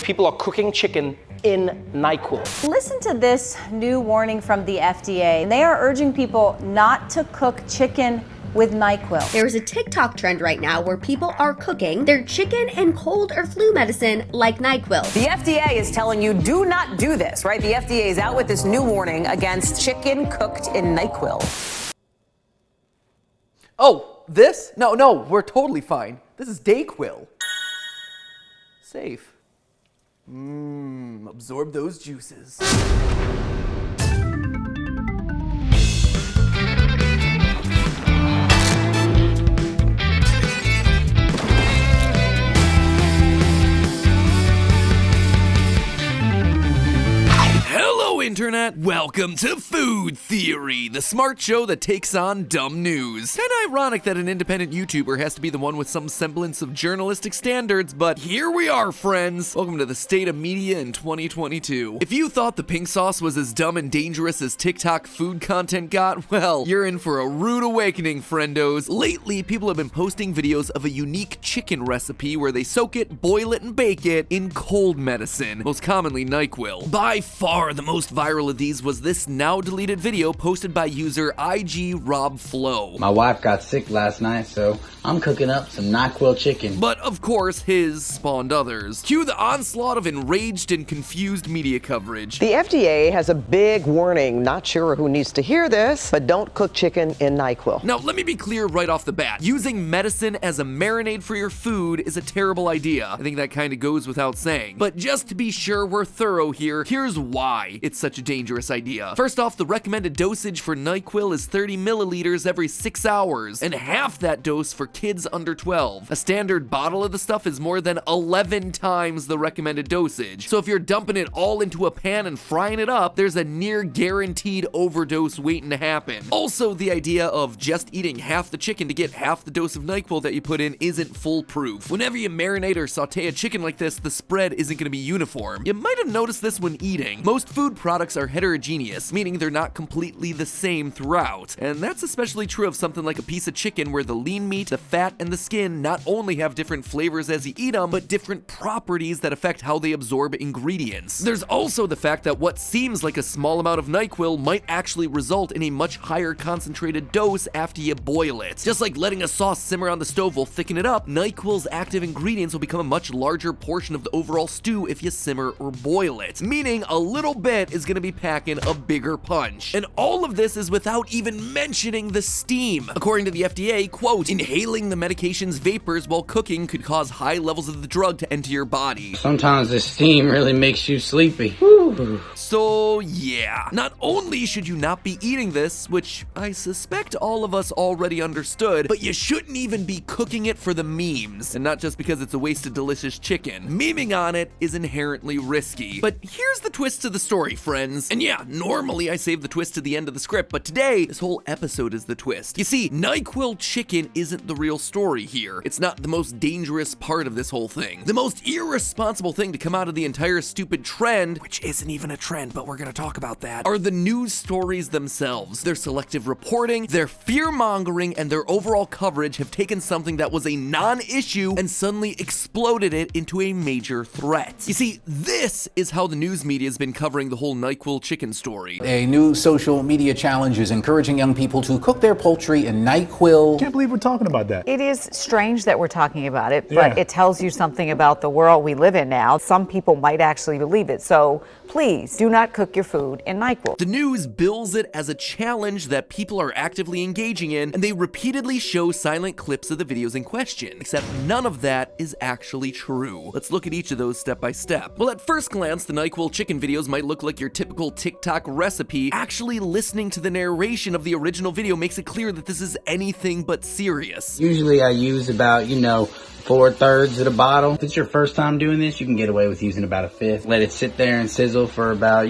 people are cooking chicken in NyQuil. Listen to this new warning from the FDA. They are urging people not to cook chicken with NyQuil. There's a TikTok trend right now where people are cooking their chicken and cold or flu medicine like NyQuil. The FDA is telling you do not do this, right? The FDA is out with this new warning against chicken cooked in NyQuil. Oh, this? No, we're totally fine. This is Dayquil. Safe. Absorb those juices. Internet, welcome to Food Theory, the smart show that takes on dumb news. Kinda ironic that an independent YouTuber has to be the one with some semblance of journalistic standards, but here we are, friends. Welcome to the state of media in 2022. If you thought the pink sauce was as dumb and dangerous as TikTok food content got, well, you're in for a rude awakening, friendos. Lately, people have been posting videos of a unique chicken recipe where they soak it, boil it, and bake it in cold medicine, most commonly NyQuil. By far the most viral of these was this now deleted video posted by user IGRobFlow. My wife got sick last night, so I'm cooking up some NyQuil chicken. But of course, his spawned others. Cue the onslaught of enraged and confused media coverage. The FDA has a big warning. Not sure who needs to hear this, but don't cook chicken in NyQuil. Now, let me be clear right off the bat. Using medicine as a marinade for your food is a terrible idea. I think that kind of goes without saying. But just to be sure we're thorough here, here's why it's such a dangerous idea. First off, the recommended dosage for NyQuil is 30 milliliters every 6 hours, and half that dose for kids under 12. A standard bottle of the stuff is more than 11 times the recommended dosage. So if you're dumping it all into a pan and frying it up, there's a near guaranteed overdose waiting to happen. Also, the idea of just eating half the chicken to get half the dose of NyQuil that you put in isn't foolproof. Whenever you marinate or saute a chicken like this, the spread isn't going to be uniform. You might have noticed this when eating. Most food products are heterogeneous, meaning they're not completely the same throughout. And that's especially true of something like a piece of chicken where the lean meat, the fat, and the skin not only have different flavors as you eat them, but different properties that affect how they absorb ingredients. There's also the fact that what seems like a small amount of NyQuil might actually result in a much higher concentrated dose after you boil it. Just like letting a sauce simmer on the stove will thicken it up, NyQuil's active ingredients will become a much larger portion of the overall stew if you simmer or boil it, meaning a little bit is going to be packing a bigger punch. And all of this is without even mentioning the steam. According to the FDA, quote, inhaling the medication's vapors while cooking could cause high levels of the drug to enter your body. Sometimes the steam really makes you sleepy. So yeah, not only should you not be eating this, which I suspect all of us already understood, but you shouldn't even be cooking it for the memes, and not just because it's a waste of delicious chicken. Memeing on it is inherently risky. But here's the twist to the story, friends. And yeah, normally I save the twist to the end of the script, but today, this whole episode is the twist. You see, NyQuil Chicken isn't the real story here. It's not the most dangerous part of this whole thing. The most irresponsible thing to come out of the entire stupid trend, which isn't even a trend, but we're gonna talk about that, are the news stories themselves. Their selective reporting, their fear-mongering, and their overall coverage have taken something that was a non-issue and suddenly exploded it into a major threat. You see, this is how the news media has been covering the whole NyQuil Chicken story. A new social media challenge is encouraging young people to cook their poultry in NyQuil. Can't believe we're talking about that. It is strange that we're talking about it, but it tells you something about the world we live in now. Some people might actually believe it, so please do not cook your food in NyQuil. The news bills it as a challenge that people are actively engaging in, and they repeatedly show silent clips of the videos in question, except none of that is actually true. Let's look at each of those step by step. Well, at first glance, the NyQuil Chicken videos might look like your typical TikTok recipe. Actually listening to the narration of the original video makes it clear that this is anything but serious. Usually I use about, 4/3 of the bottle. If it's your first time doing this, you can get away with using about a fifth. Let it sit there and sizzle for about,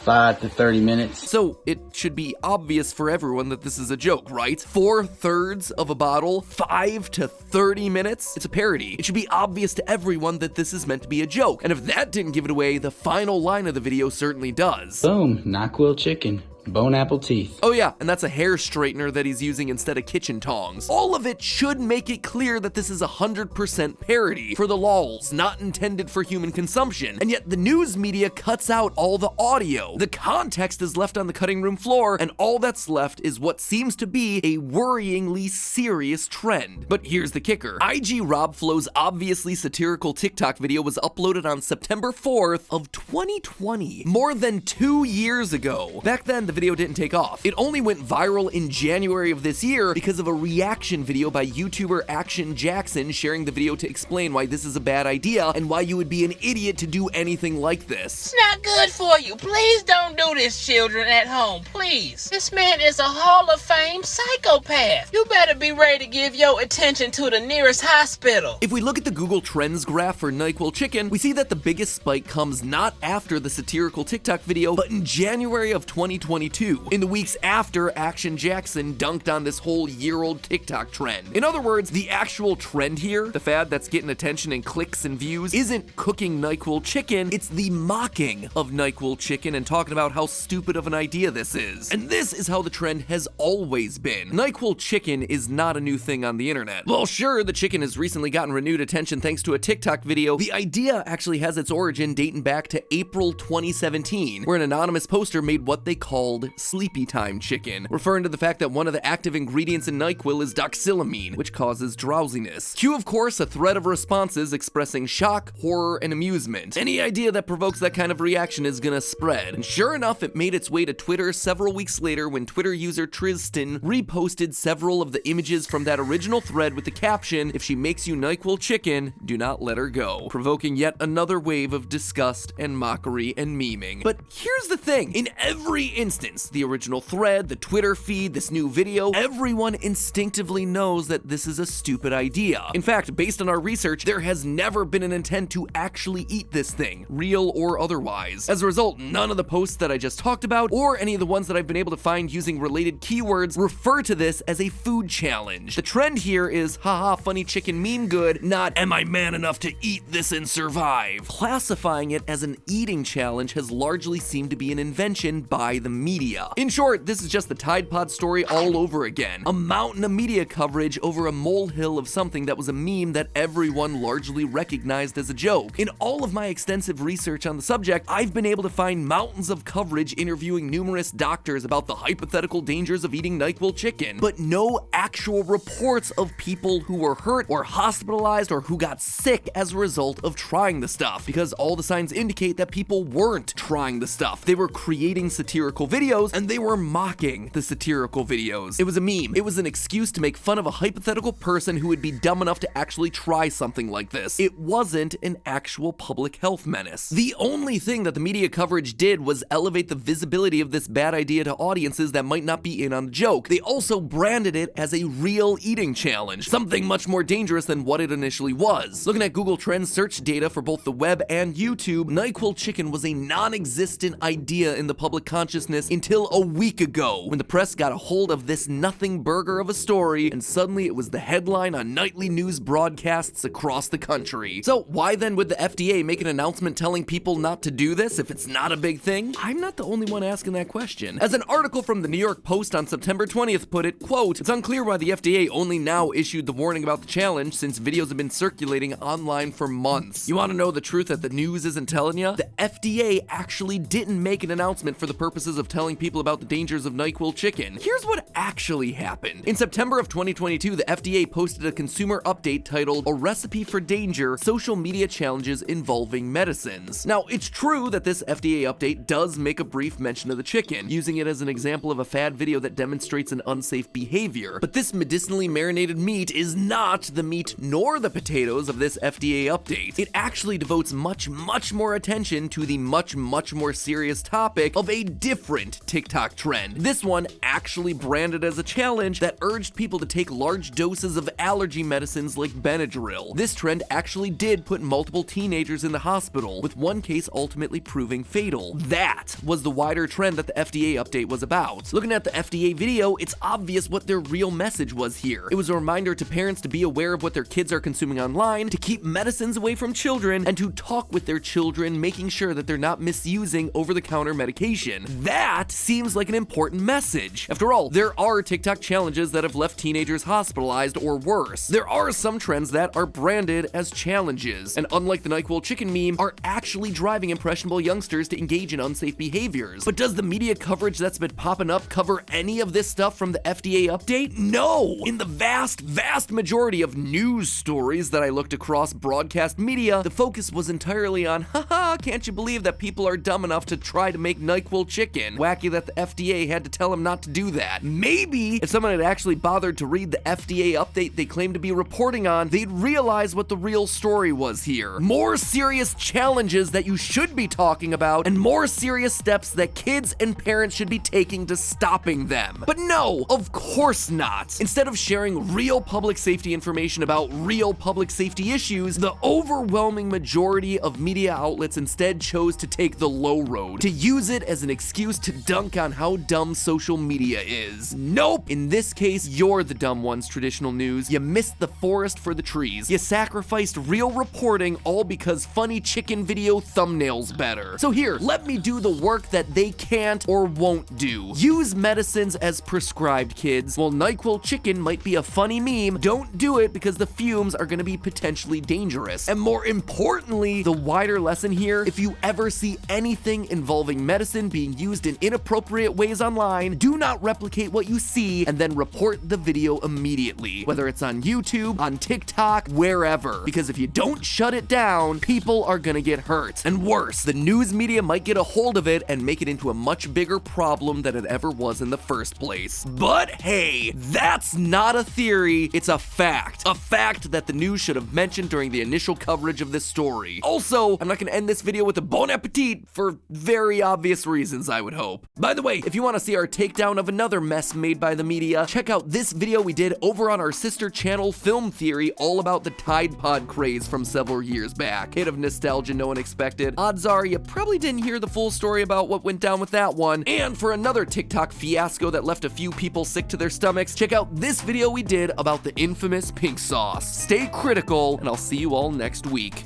5 to 30 minutes. So it should be obvious for everyone that this is a joke, right? 4/3 of a bottle, 5 to 30 minutes? It's a parody. It should be obvious to everyone that this is meant to be a joke. And if that didn't give it away, the final line of the video certainly does. Boom, NyQuil Chicken. bone apple teeth. Oh yeah, and that's a hair straightener that he's using instead of kitchen tongs. All of it should make it clear that this is 100% parody for the lols, not intended for human consumption. And yet the news media cuts out all the audio. The context is left on the cutting room floor, and all that's left is what seems to be a worryingly serious trend. But here's the kicker. IG Rob Flow's obviously satirical TikTok video was uploaded on September 4th of 2020, more than 2 years ago. Back then, the video didn't take off. It only went viral in January of this year because of a reaction video by YouTuber Action Jackson sharing the video to explain why this is a bad idea and why you would be an idiot to do anything like this. It's not good for you. Please don't do this, children at home. Please. This man is a Hall of Fame psychopath. You better be ready to give your attention to the nearest hospital. If we look at the Google Trends graph for NyQuil Chicken, we see that the biggest spike comes not after the satirical TikTok video, but in January of 2022, in the weeks after Action Jackson dunked on this whole year-old TikTok trend. In other words, the actual trend here, the fad that's getting attention and clicks and views, isn't cooking NyQuil Chicken, it's the mocking of NyQuil Chicken and talking about how stupid of an idea this is. And this is how the trend has always been. NyQuil Chicken is not a new thing on the internet. Well, sure, the chicken has recently gotten renewed attention thanks to a TikTok video. The idea actually has its origin dating back to April 2017, where an anonymous poster made what they called sleepy time chicken, referring to the fact that one of the active ingredients in NyQuil is doxylamine, which causes drowsiness. Cue, of course, a thread of responses expressing shock, horror, and amusement. Any idea that provokes that kind of reaction is gonna spread. And sure enough, it made its way to Twitter several weeks later when Twitter user Tristan reposted several of the images from that original thread with the caption, "If she makes you NyQuil chicken, do not let her go," provoking yet another wave of disgust and mockery and memeing. But here's the thing, in every instance, the original thread, the Twitter feed, this new video, everyone instinctively knows that this is a stupid idea. In fact, based on our research, there has never been an intent to actually eat this thing, real or otherwise. As a result, none of the posts that I just talked about, or any of the ones that I've been able to find using related keywords, refer to this as a food challenge. The trend here is, haha, funny chicken meme good, not, am I man enough to eat this and survive? Classifying it as an eating challenge has largely seemed to be an invention by the media. In short, this is just the Tide Pod story all over again. A mountain of media coverage over a molehill of something that was a meme that everyone largely recognized as a joke. In all of my extensive research on the subject, I've been able to find mountains of coverage interviewing numerous doctors about the hypothetical dangers of eating NyQuil chicken, but no actual reports of people who were hurt or hospitalized or who got sick as a result of trying the stuff, because all the signs indicate that people weren't trying the stuff. They were creating satirical videos and they were mocking the satirical videos. It was a meme. It was an excuse to make fun of a hypothetical person who would be dumb enough to actually try something like this. It wasn't an actual public health menace. The only thing that the media coverage did was elevate the visibility of this bad idea to audiences that might not be in on the joke. They also branded it as a real eating challenge, something much more dangerous than what it initially was. Looking at Google Trends search data for both the web and YouTube, NyQuil chicken was a non-existent idea in the public consciousness until a week ago, when the press got a hold of this nothing burger of a story, and suddenly it was the headline on nightly news broadcasts across the country. So why then would the FDA make an announcement telling people not to do this if it's not a big thing? I'm not the only one asking that question. As an article from the New York Post on September 20th put it, quote, "It's unclear why the FDA only now issued the warning about the challenge since videos have been circulating online for months." You want to know the truth that the news isn't telling you? The FDA actually didn't make an announcement for the purposes of telling people about the dangers of NyQuil chicken. Here's what actually happened. In September of 2022, the FDA posted a consumer update titled, "A Recipe for Danger: Social Media Challenges Involving Medicines." Now, it's true that this FDA update does make a brief mention of the chicken, using it as an example of a fad video that demonstrates an unsafe behavior. But this medicinally marinated meat is not the meat nor the potatoes of this FDA update. It actually devotes much more attention to the much more serious topic of a different TikTok trend. This one actually branded as a challenge that urged people to take large doses of allergy medicines like Benadryl. This trend actually did put multiple teenagers in the hospital, with one case ultimately proving fatal. That was the wider trend that the FDA update was about. Looking at the FDA video, it's obvious what their real message was here. It was a reminder to parents to be aware of what their kids are consuming online, to keep medicines away from children, and to talk with their children, making sure that they're not misusing over-the-counter medication. That that seems like an important message. After all, there are TikTok challenges that have left teenagers hospitalized or worse. There are some trends that are branded as challenges, and unlike the NyQuil Chicken meme, are actually driving impressionable youngsters to engage in unsafe behaviors. But does the media coverage that's been popping up cover any of this stuff from the FDA update? No! In the vast majority of news stories that I looked across broadcast media, the focus was entirely on, haha, can't you believe that people are dumb enough to try to make NyQuil Chicken? Wacky that the FDA had to tell them not to do that. Maybe if someone had actually bothered to read the FDA update they claim to be reporting on, they'd realize what the real story was here. More serious challenges that you should be talking about, and more serious steps that kids and parents should be taking to stopping them. But no, of course not. Instead of sharing real public safety information about real public safety issues, the overwhelming majority of media outlets instead chose to take the low road, to use it as an excuse to dunk on how dumb social media is. Nope! In this case, you're the dumb ones, traditional news. You missed the forest for the trees. You sacrificed real reporting all because funny chicken video thumbnails better. So here, let me do the work that they can't or won't do. Use medicines as prescribed, kids. While NyQuil Chicken might be a funny meme, don't do it because the fumes are gonna be potentially dangerous. And more importantly, the wider lesson here, if you ever see anything involving medicine being used in inappropriate ways online, do not replicate what you see and then report the video immediately, whether it's on YouTube, on TikTok, wherever. Because if you don't shut it down, people are gonna get hurt. And worse, the news media might get a hold of it and make it into a much bigger problem than it ever was in the first place. But hey, that's not a theory, it's a fact. A fact that the news should have mentioned during the initial coverage of this story. Also, I'm not gonna end this video with a bon appetit for very obvious reasons, I would hope. By the way, if you wanna see our takedown of another mess made by the media, check out this video we did over on our sister channel Film Theory, all about the Tide Pod craze from several years back. Hit of nostalgia no one expected. Odds are you probably didn't hear the full story about what went down with that one. And for another TikTok fiasco that left a few people sick to their stomachs, check out this video we did about the infamous pink sauce. Stay critical, and I'll see you all next week.